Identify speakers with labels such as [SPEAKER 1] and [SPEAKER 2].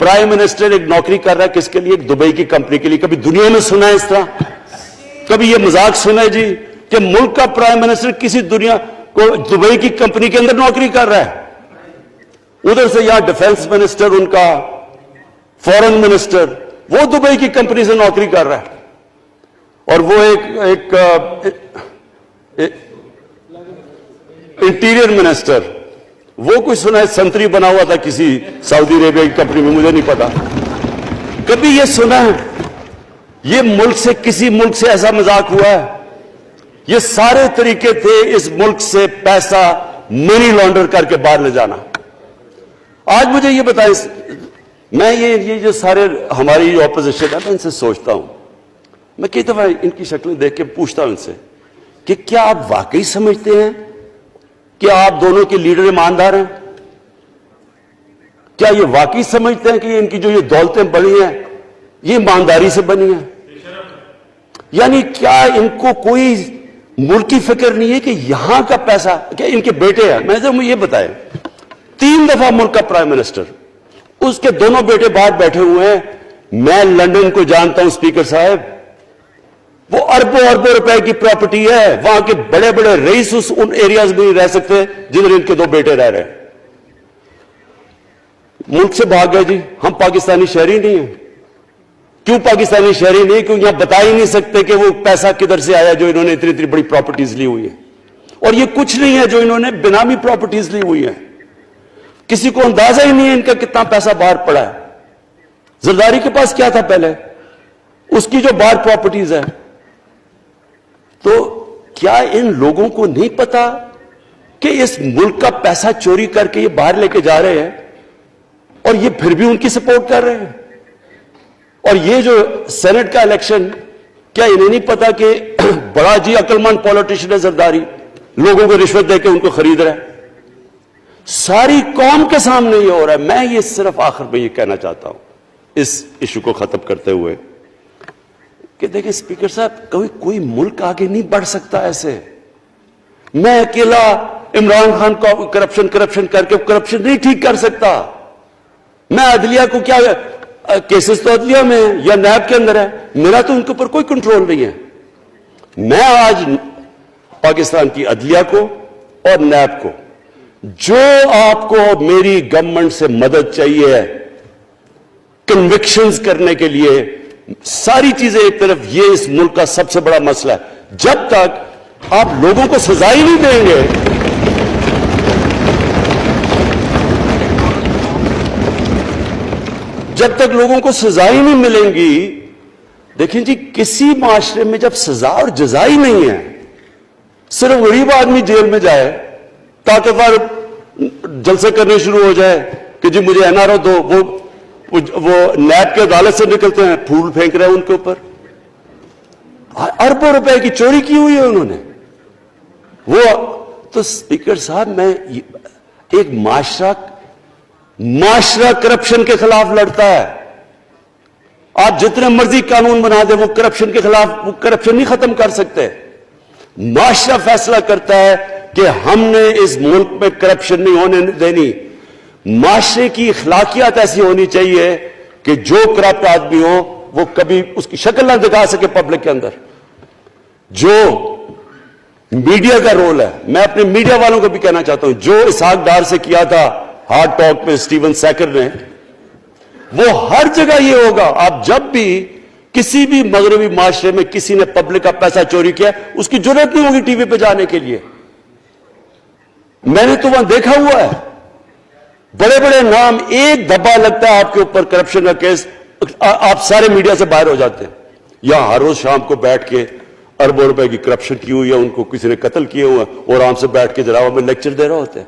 [SPEAKER 1] Prime minister ایک نوکری کر رہا ہے کس کے لیے؟ ایک دبئی کی کمپنی کے لیے. کبھی دنیا میں سنا ہے اس طرح؟ کبھی یہ مذاق سنا ہے جی کہ ملک کا پرائم منسٹر کسی دنیا کو دبئی کی کمپنی کے اندر نوکری کر رہا ہے؟ ادھر سے یہاں ڈیفنس منسٹر ان کا، فورن منسٹر، وہ دبئی کی کمپنی سے نوکری کر رہا ہے. اور وہ ایک انٹیریئر منسٹر، وہ کوئی سنا ہے سنتری بنا ہوا تھا کسی سعودی عربیہ کی کمپنی میں، مجھے نہیں پتا. کبھی یہ سنا ہے یہ ملک سے کسی ملک سے ایسا مذاق ہوا ہے؟ یہ سارے طریقے تھے اس ملک سے پیسہ منی لانڈر کر کے باہر لے جانا. آج مجھے یہ بتائیں، میں یہ جو سارے ہماری جو اپوزیشن ہے میں ان سے سوچتا ہوں، میں کئی دفعہ ان کی شکلیں دیکھ کے پوچھتا ہوں ان سے کہ کیا آپ واقعی سمجھتے ہیں کہ آپ دونوں کے لیڈر ایماندار ہیں؟ کیا یہ واقعی سمجھتے ہیں کہ ان کی جو یہ دولتیں بڑی ہیں یہ ایمانداری سے بنی ہیں؟ یعنی کیا ان کو کوئی ملک کی فکر نہیں ہے کہ یہاں کا پیسہ، کیا ان کے بیٹے ہیں؟ میں مجھے یہ بتائیں، 3 دفعہ ملک کا پرائم منسٹر، اس کے دونوں بیٹے باہر بیٹھے ہوئے ہیں. میں لندن کو جانتا ہوں اسپیکر صاحب، وہ اربوں اربوں روپے کی پراپرٹی ہے. وہاں کے بڑے بڑے رئیس ان ایریاز میں نہیں رہ سکتے جدھر ان کے 2 بیٹے رہ رہے ہیں. ملک سے بھاگ گئے جی. ہم پاکستانی شہری نہیں ہیں. کیوں پاکستانی شہری نہیں؟ کیوں یہاں بتا ہی نہیں سکتے کہ وہ پیسہ کدھر سے آیا جو انہوں نے اتنی بڑی پراپرٹیز لی ہوئی ہیں. اور یہ کچھ نہیں ہے جو انہوں نے بنامی پراپرٹیز لی ہوئی ہیں. کسی کو اندازہ ہی نہیں ہے ان کا کتنا پیسہ باہر پڑا ہے. زرداری کے پاس کیا تھا پہلے؟ اس کی جو باہر پراپرٹیز ہے. تو کیا ان لوگوں کو نہیں پتا کہ اس ملک کا پیسہ چوری کر کے یہ باہر لے کے جا رہے ہیں اور یہ پھر بھی ان کی سپورٹ کر رہے ہیں؟ اور یہ جو سینٹ کا الیکشن، کیا انہیں نہیں پتا کہ بڑا جی عقل مند پولیٹیشن ہے زرداری، لوگوں کو رشوت دے کے ان کو خرید رہا ہے؟ ساری قوم کے سامنے یہ ہو رہا ہے. میں یہ صرف آخر میں یہ کہنا چاہتا ہوں اس ایشو کو ختم کرتے ہوئے کہ دیکھیں اسپیکر صاحب، کوئی ملک آگے نہیں بڑھ سکتا ایسے. میں اکیلا عمران خان کو کرپشن کر کے کرپشن نہیں ٹھیک کر سکتا. میں عدلیہ کو کیا، کیسز تو عدلیہ میں یا نیب کے اندر ہے، میرا تو ان کے اوپر کوئی کنٹرول نہیں ہے. میں آج پاکستان کی عدلیہ کو اور نیب کو، جو آپ کو میری گورنمنٹ سے مدد چاہیے کنوکشنز کرنے کے لیے، ساری چیزیں ایک طرف، یہ اس ملک کا سب سے بڑا مسئلہ ہے. جب تک آپ لوگوں کو سزا ہی نہیں دیں گے، جب تک لوگوں کو سزا ہی نہیں ملیں گی. دیکھیں جی، کسی معاشرے میں جب سزا اور جزا ہی نہیں ہے، صرف غریب آدمی جیل میں جائے، طاقتور جلسے کرنے شروع ہو جائے کہ جی مجھے این آر او دو، وہ نیب کے عدالت سے نکلتے ہیں، پھول پھینک رہے ہیں ان کے اوپر. اربوں روپے کی چوری کی ہوئی ہے انہوں نے. وہ تو اسپیکر صاحب، میں ایک معاشرہ کرپشن کے خلاف لڑتا ہے. آپ جتنے مرضی قانون بنا دیں، وہ کرپشن کے خلاف، وہ کرپشن نہیں ختم کر سکتے. معاشرہ فیصلہ کرتا ہے کہ ہم نے اس ملک میں کرپشن نہیں ہونے دینی. معاشرے کی اخلاقیات ایسی ہونی چاہیے کہ جو کرپٹ آدمی ہو وہ کبھی اس کی شکل نہ دکھا سکے پبلک کے اندر. جو میڈیا کا رول ہے، میں اپنے میڈیا والوں کو بھی کہنا چاہتا ہوں، جو اسحاق ڈار سے کیا تھا ہارڈ ٹاک میں اسٹیون سیکر نے، وہ ہر جگہ یہ ہوگا. آپ جب بھی کسی بھی مغربی معاشرے میں کسی نے پبلک کا پیسہ چوری کیا، اس کی ضرورت نہیں ہوگی ٹی وی پہ جانے کے لیے. میں نے تو وہاں دیکھا ہوا ہے، بڑے بڑے نام، ایک دھبا لگتا ہے آپ کے اوپر کرپشن کا کیس، آپ سارے میڈیا سے باہر ہو جاتے ہیں. یا ہر روز شام کو بیٹھ کے اربوں روپے کی کرپشن کی ہوئی ہے، ان کو کسی نے قتل کیے ہوئے، اور آرام سے بیٹھ کے جناب میں لیکچر دے رہے ہوتے ہیں.